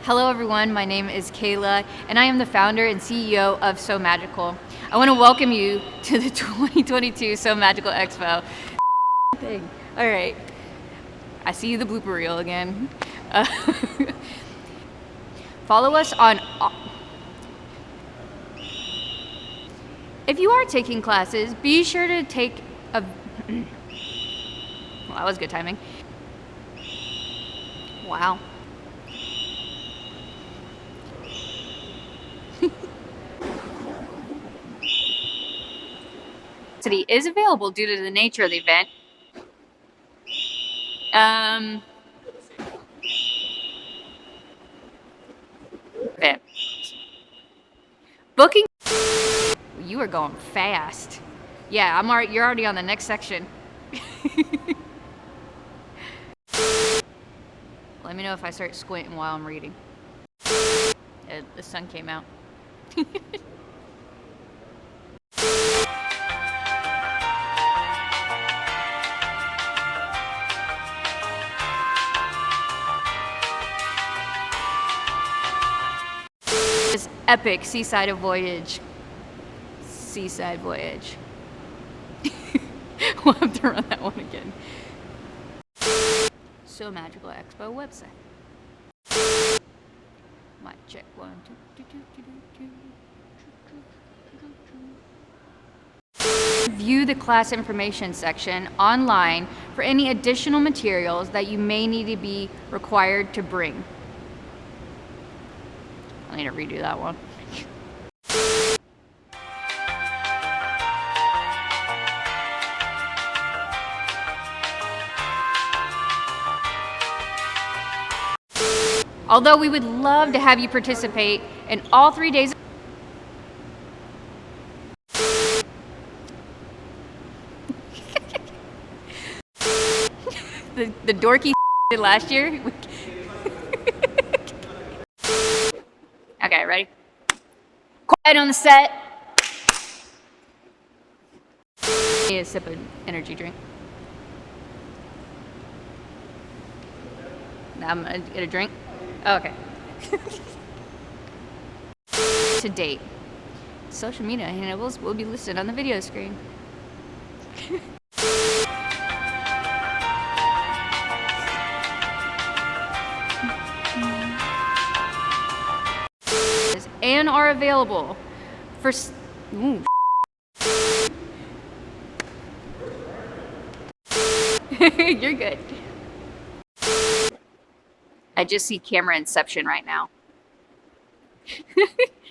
Hello everyone, my name is Kayla and I am the founder and CEO of So Magical. I want to welcome you to the 2022 So Magical Expo. Thing. All right, I see the blooper reel again. Follow us on... If you are taking classes, be sure to take a... Well, that was good timing. Wow. Is available due to the nature of the event. Booking. You are going fast. Yeah, you're already on the next section. Let me know if I start squinting while I'm reading. The sun came out. This epic seaside voyage. We'll have to run that one again. So Magical Expo website. Might check 1, 2, 2. View the class information section online for any additional materials that you may need to be required to bring. I need to redo that one. Although we would love to have you participate in all 3 days. the dorky did last year. Okay, ready? Quiet on the set. Need a sip of energy drink. Now I'm gonna get a drink. Oh, okay. To date, social media handles will be listed on the video screen. And are available for... Ooh. You're good. I just see camera inception right now.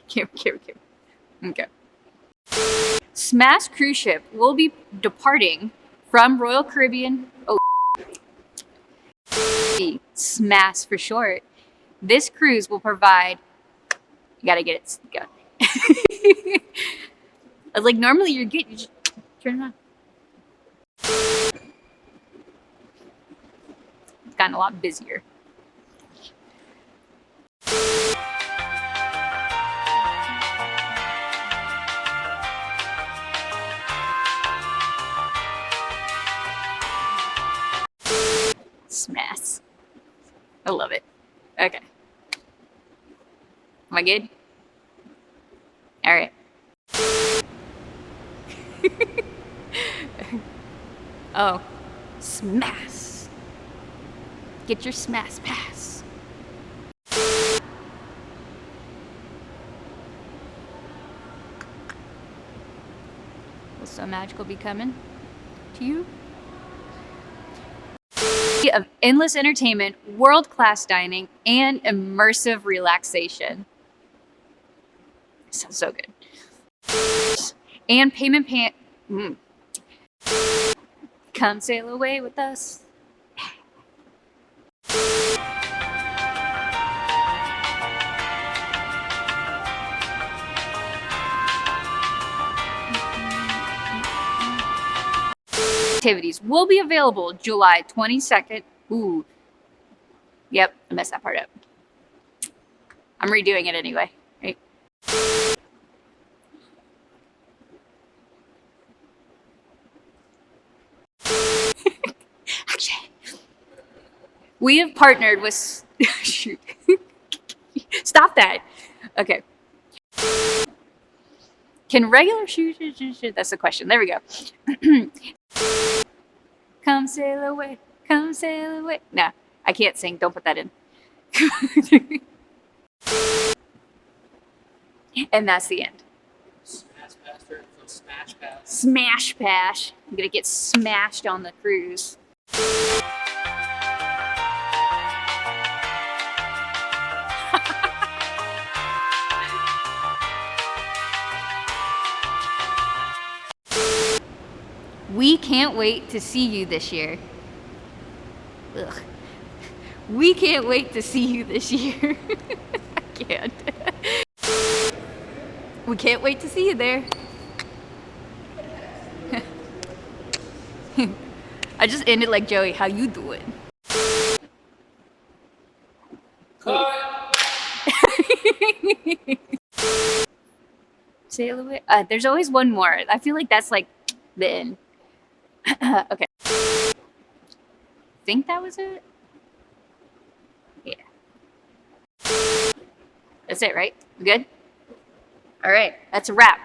Camera. Okay. SMAS cruise ship will be departing from Royal Caribbean. Oh, SMAS for short. This cruise will provide... You gotta get it going. I was like, normally you're good. You just turn it on. It's gotten a lot busier. SMAS. I love it. Okay. Am I good? All right. Oh, SMAS. Get your SMAS pass. Will So Magical be coming to you? Of endless entertainment, world-class dining, and immersive relaxation. Sounds so good. And payment Come sail away with us. Activities will be available July 22nd. Ooh. Yep, I messed that part up. I'm redoing it anyway. Right? Actually, we have partnered with... Shoot. Stop that. Okay. Can regular shoes? That's the question. There we go. Come sail away. Come sail away. No, I can't sing. Don't put that in. And that's the end. Smash Pash. I'm gonna get smashed on the cruise. We can't wait to see you this year. Ugh. We can't wait to see you this year. I can't. We can't wait to see you there. I just ended like Joey. How you doing? Sail away. There's always one more. I feel like that's like the end. Okay. Think that was it? Yeah. That's it, right? Good? All right. That's a wrap.